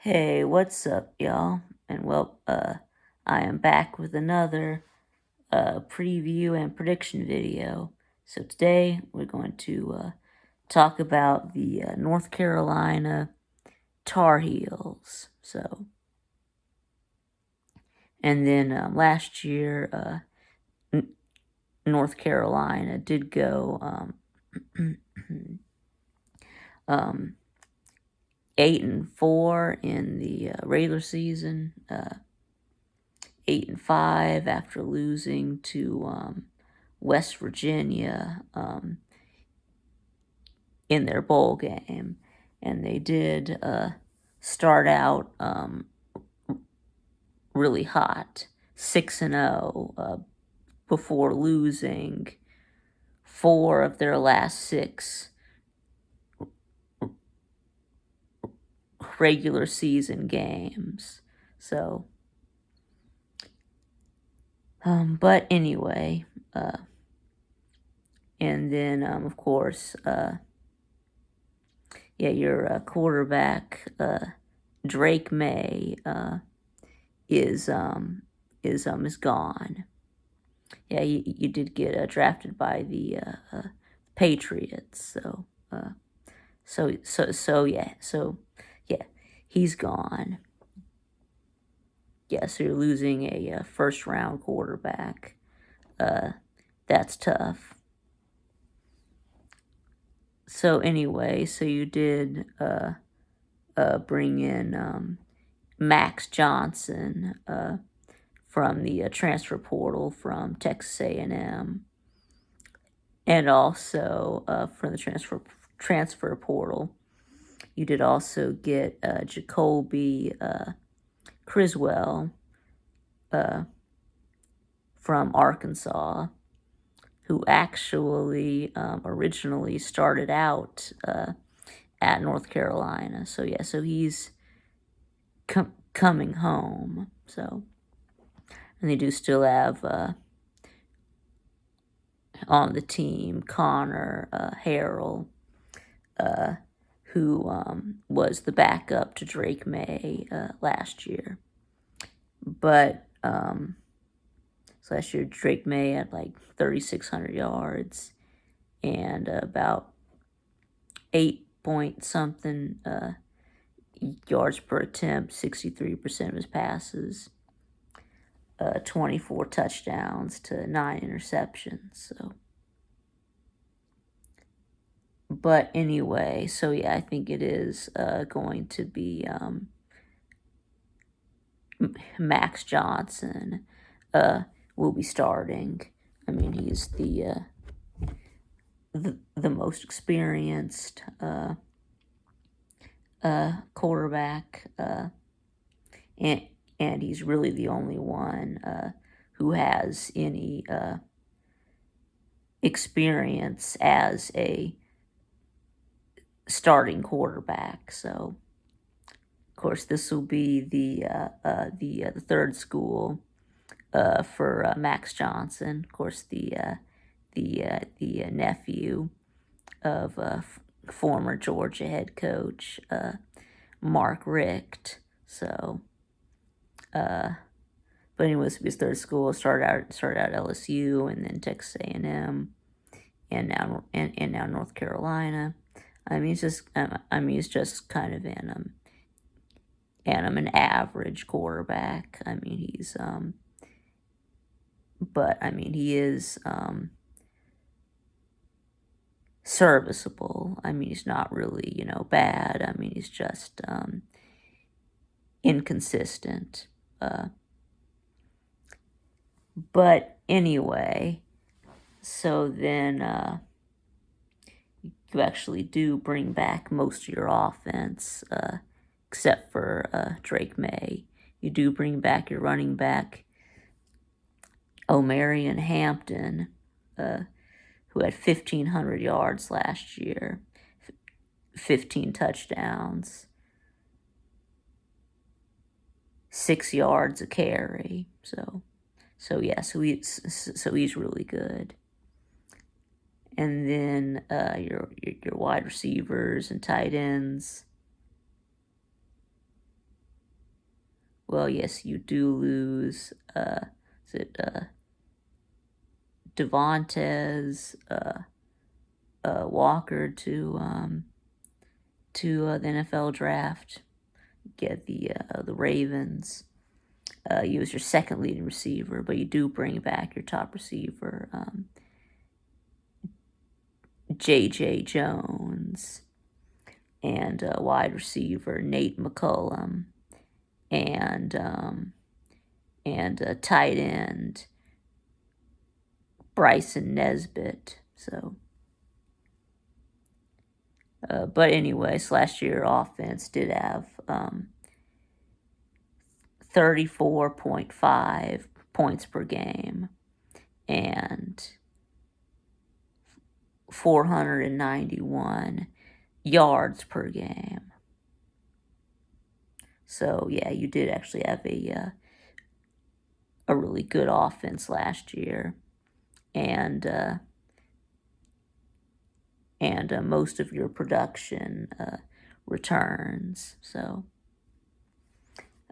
Hey, what's up, y'all? And I am back with another preview and prediction video. So today we're going to talk about the North Carolina Tar Heels. And then last year, N- North Carolina did go um, 8-4 in the regular season. 8-5 after losing to West Virginia in their bowl game, and they did start out really hot, 6-0, before losing 4 of their last 6 regular season games. So, but anyway, and then of course, your quarterback, Drake May, is gone. Yeah, you did get drafted by the Patriots, so he's gone. Yeah, so you're losing a first round quarterback. That's tough. So anyway, so you did bring in Max Johnson from the transfer portal from Texas A&M, and also from the transfer portal, you did also get Jacoby Criswell from Arkansas, who actually originally started out at North Carolina. So he's coming home. So, and they do still have on the team Connor Harrell, who was the backup to Drake May last year. But so last year, Drake May had like 3,600 yards and about 8 point something yards per attempt, 63% of his passes, 24 touchdowns to 9 interceptions. So, but anyway, so yeah, I think it is going to be Max Johnson will be starting. I mean, he's the most experienced quarterback, and he's really the only one who has any experience as a starting quarterback. So, of course, this will be the third school for Max Johnson. Of course, the nephew of former Georgia head coach Mark Richt. So, but anyways, his third school started out LSU and then Texas A&M, and now North Carolina. He's just kind of an average quarterback. He is serviceable. He's not really, bad. He's just inconsistent. But anyway, so then you actually do bring back most of your offense, except for Drake May. You do bring back your running back, Omarion Hampton, who had 1,500 yards last year, 15 touchdowns, 6 yards a carry. So he's really good. And then your wide receivers and tight ends. well, yes, you do lose, is it, Devontae, Walker to the NFL draft. Get the Ravens. You was your second leading receiver, but you do bring back your top receiver, J.J. Jones, and wide receiver Nate McCullum, and tight end Bryson Nesbitt. So, but anyways, last year offense did have 34.5 points per game and 491 yards per game. So yeah, you did actually have a really good offense last year, and most of your production returns. So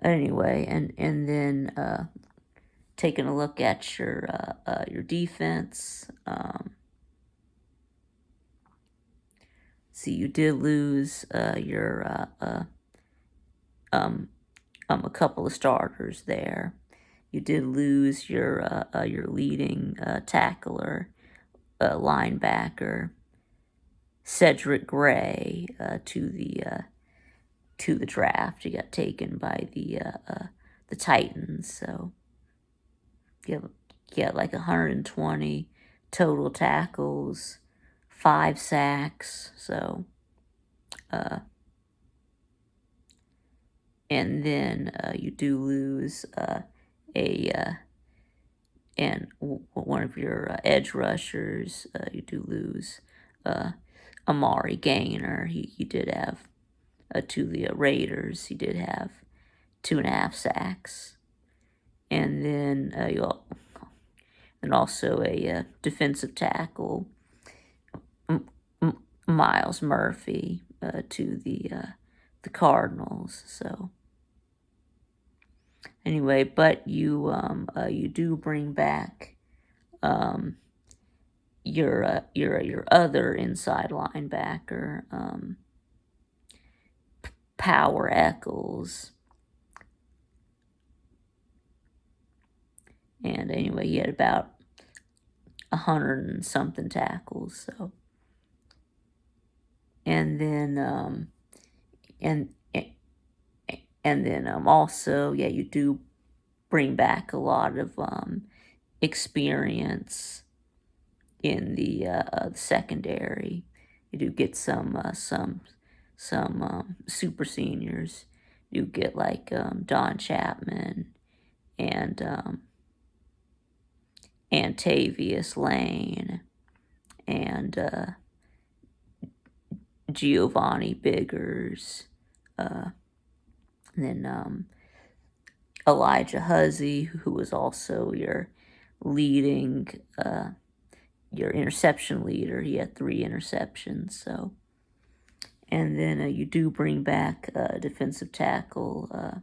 anyway, and then taking a look at your defense. See, you did lose a couple of starters there. You did lose your leading tackler, linebacker Cedric Gray to the draft. He got taken by the Titans. So you had like 120 total tackles, 5 sacks. So and then you do lose and one of your edge rushers. You do lose Amari Gainer. He did have to the Raiders. He did have 2.5 sacks, and then also a defensive tackle, Myles Murphy, to the Cardinals. So anyway, but you do bring back your other inside linebacker, Power Eccles. And anyway, he had about 100 and something tackles. So, and then and then also, yeah, you do bring back a lot of experience in the secondary. You do get some super seniors. You get like Don Chapman and Antavius Lane and Giovanni Biggers, and then Elijah Huzzy, who was also your leading, your interception leader. He had 3 interceptions. So, and then you do bring back defensive tackle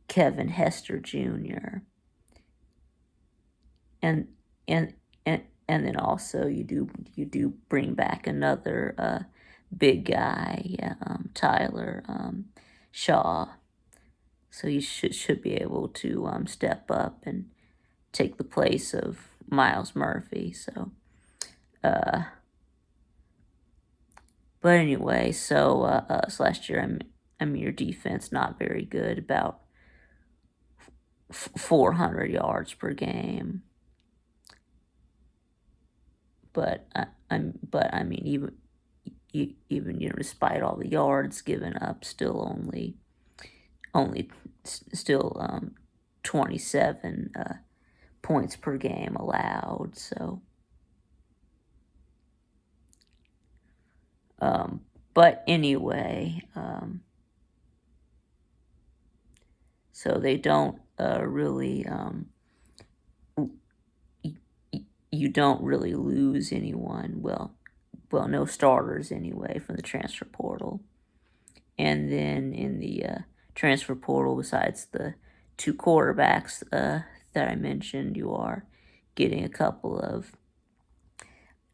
Kevin Hester Jr. And then also you do bring back another big guy, Tyler Shaw. So you should be able to step up and take the place of Myles Murphy. So, but anyway, so last year, I mean, your defense not very good, about 400 yards per game. But I mean, even despite all the yards given up, still only 27 points per game allowed. So, but anyway, so they don't really you don't really lose anyone. Well, no starters anyway from the transfer portal. And then in the transfer portal, besides the 2 quarterbacks that I mentioned, you are getting a couple of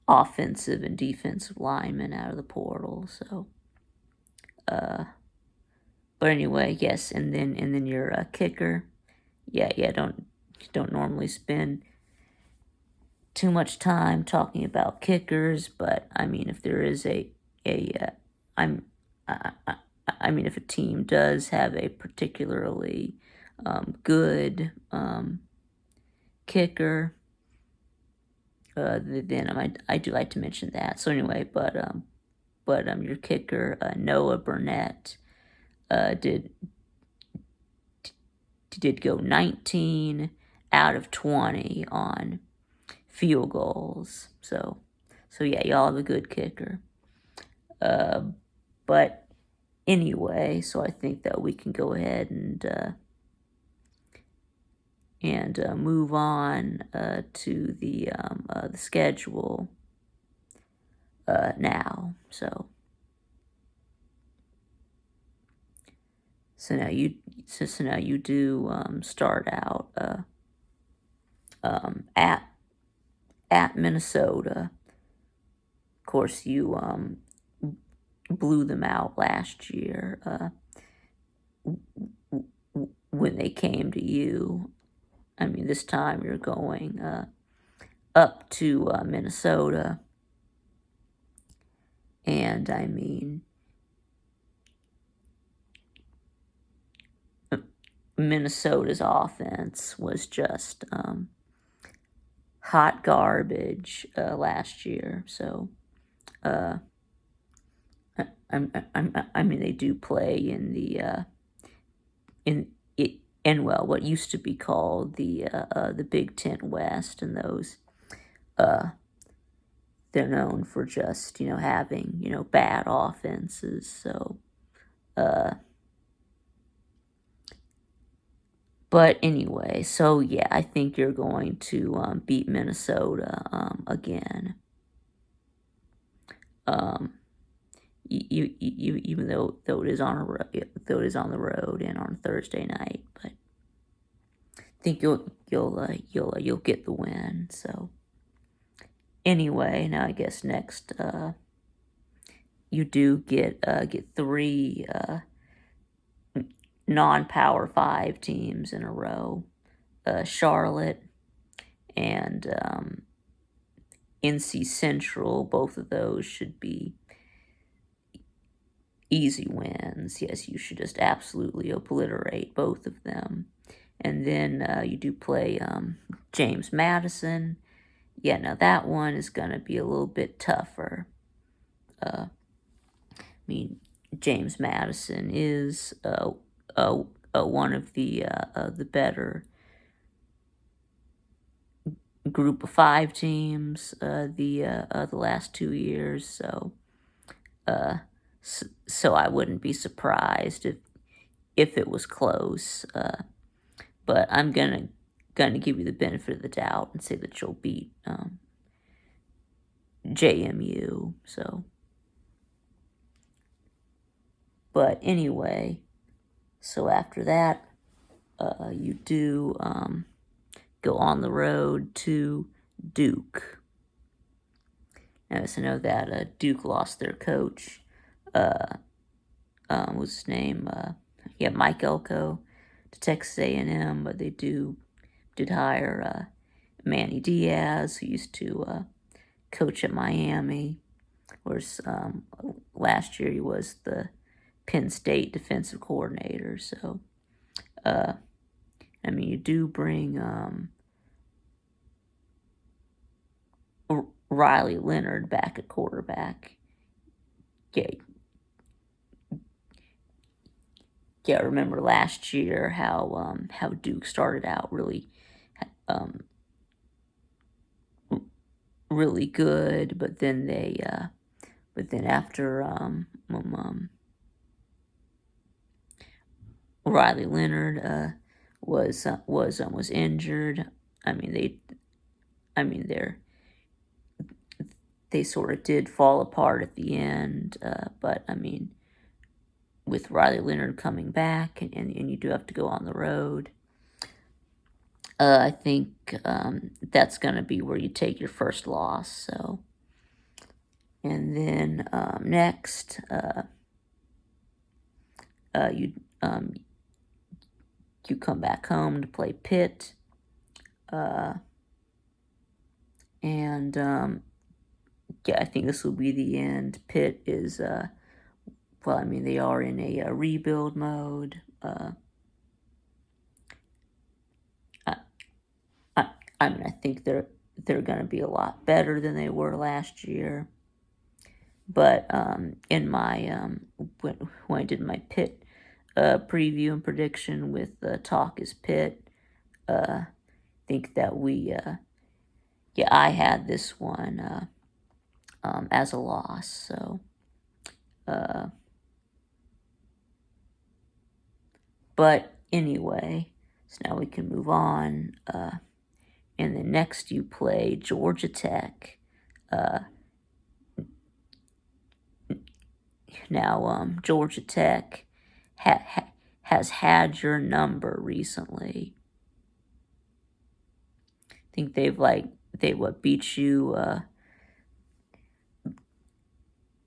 offensive and defensive linemen out of the portal. So, but anyway, yes, and then your kicker. Yeah, don't normally spend too much time talking about kickers, but I mean, if there is I'm, I mean, if a team does have a particularly good kicker, then I do like to mention that. So anyway, but your kicker, Noah Burnett, did go 19 out of 20 on field goals. So yeah, y'all have a good kicker. But anyway, so I think that we can go ahead and move on to the schedule now. So now you do start out at Minnesota. Of course, you blew them out last year when they came to you. I mean, this time you're going up to Minnesota, and I mean, Minnesota's offense was just hot garbage last year. So, I mean, they do play in the well, what used to be called the Big Ten West, and those they're known for just having bad offenses. So, but anyway, so yeah, I think you're going to beat Minnesota again. Even though it is on the road and on Thursday night, but I think you'll get the win. So anyway, now I guess next you do get 3 non-Power 5 teams in a row. Charlotte and NC Central, both of those should be easy wins. Yes, you should just absolutely obliterate both of them. And then you do play James Madison. Yeah, now that one is going to be a little bit tougher. I mean, James Madison is one of the better group of 5 teams the last 2 years. So so I wouldn't be surprised if it was close. But I'm gonna give you the benefit of the doubt and say that you'll beat JMU. So, but anyway, so after that, you do go on the road to Duke. Now, so know that Duke lost their coach. What's his name? Mike Elko to Texas A&M, but they did hire Manny Diaz, who used to coach at Miami. Of course, last year he was the Penn State defensive coordinator. So, I mean, you do bring Riley Leonard back at quarterback. Yeah, remember last year how Duke started out really really good, but then after Riley Leonard was injured. I mean they sort of did fall apart at the end, but I mean with Riley Leonard coming back, and you do have to go on the road. I think that's going to be where you take your first loss. So, and then next, you you come back home to play Pitt, and yeah, I think this will be the end. Pitt is well, I mean, they are in a rebuild mode. I mean, I think they're going to be a lot better than they were last year. But in my when I did my Pitt preview and prediction with Talk is Pitt, think that yeah, I had this one as a loss. So, but anyway, so now we can move on. And then next you play Georgia Tech. Now, Georgia Tech has had your number recently. I think they beat you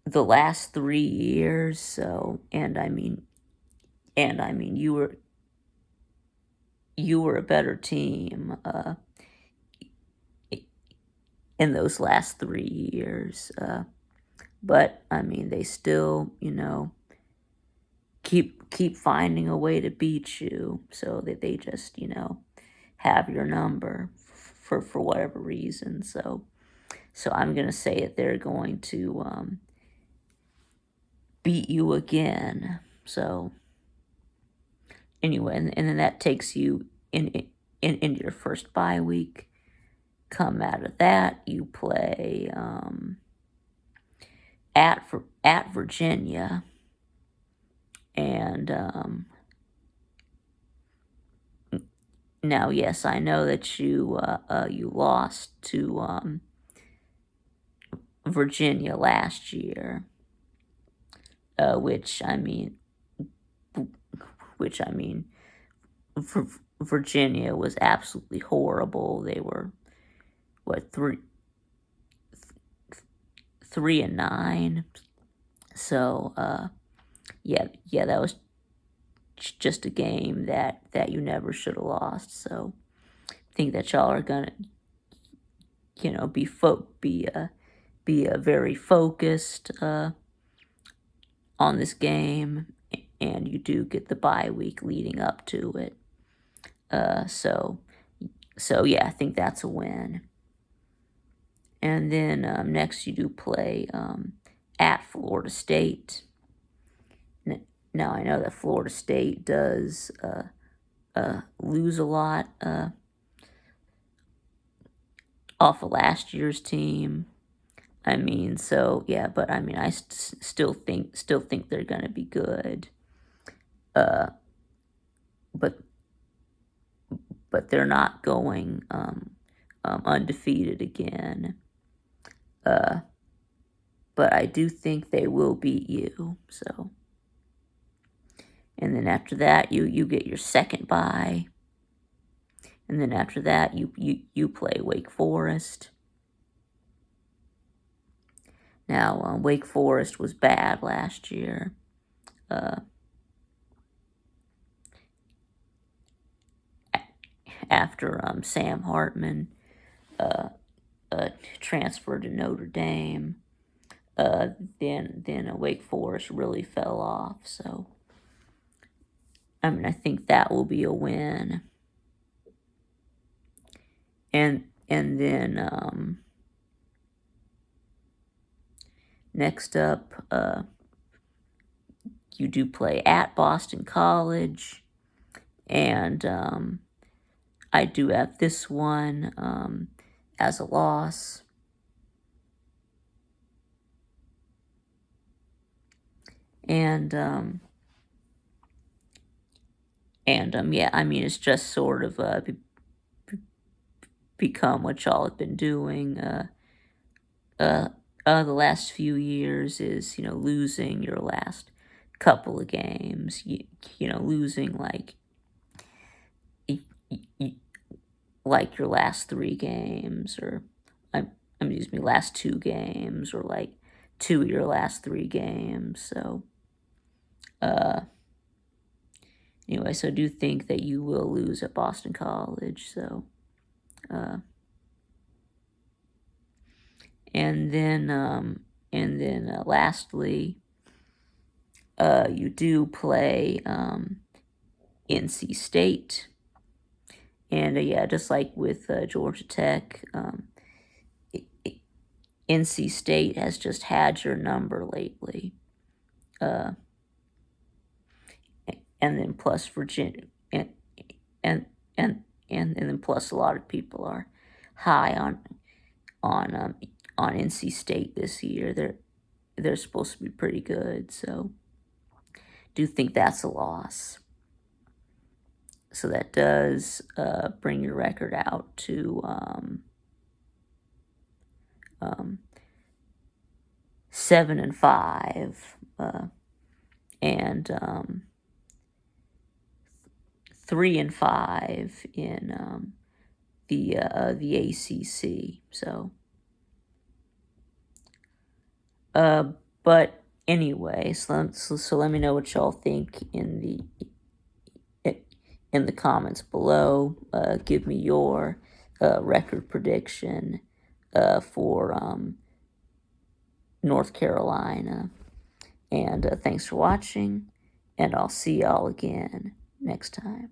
the last 3 years. So, and I mean you were a better team in those last 3 years. But I mean, they still, keep finding a way to beat you, so that they just, have your number for whatever reason. So I'm gonna say that they're going to beat you again. So anyway, and then that takes you into your first bye week. Come out of that, you play at Virginia, and now, yes, I know that you lost to Virginia last year, which I mean, Virginia was absolutely horrible. They were what 3-9. So yeah, that was just a game that you never should have lost. So I think that y'all are gonna, be very focused on this game, and you do get the bye week leading up to it. So yeah, I think that's a win. And then next you do play at Florida State. Now I know that Florida State does lose a lot off of last year's team. I mean, so yeah, but I mean, I still think they're gonna be good. But they're not going undefeated again. But I do think they will beat you. So, and then after that, you get your second bye. And then after that, you play Wake Forest. Now, Wake Forest was bad last year. After Sam Hartman transferred to Notre Dame, then Wake Forest really fell off. So, I mean, I think that will be a win. And then next up, you do play at Boston College, and I do have this one as a loss. And yeah, I mean, it's just sort of become what y'all have been doing the last few years, is losing your last couple of games, losing like your last 3 games, or last 2 games, or like 2 of your last 3 games. So, anyway, so I do think that you will lose at Boston College. So, and then lastly, you do play NC State. And yeah, just like with Georgia Tech, NC State has just had your number lately. And then plus Virginia, and then plus a lot of people are high on NC State this year. They're supposed to be pretty good, so do think that's a loss. So that does bring your record out to 7-5, and 3-5 in the ACC. So, but anyway, so let me know what y'all think in the comments below. Give me your record prediction for North Carolina. And thanks for watching, and I'll see y'all again next time.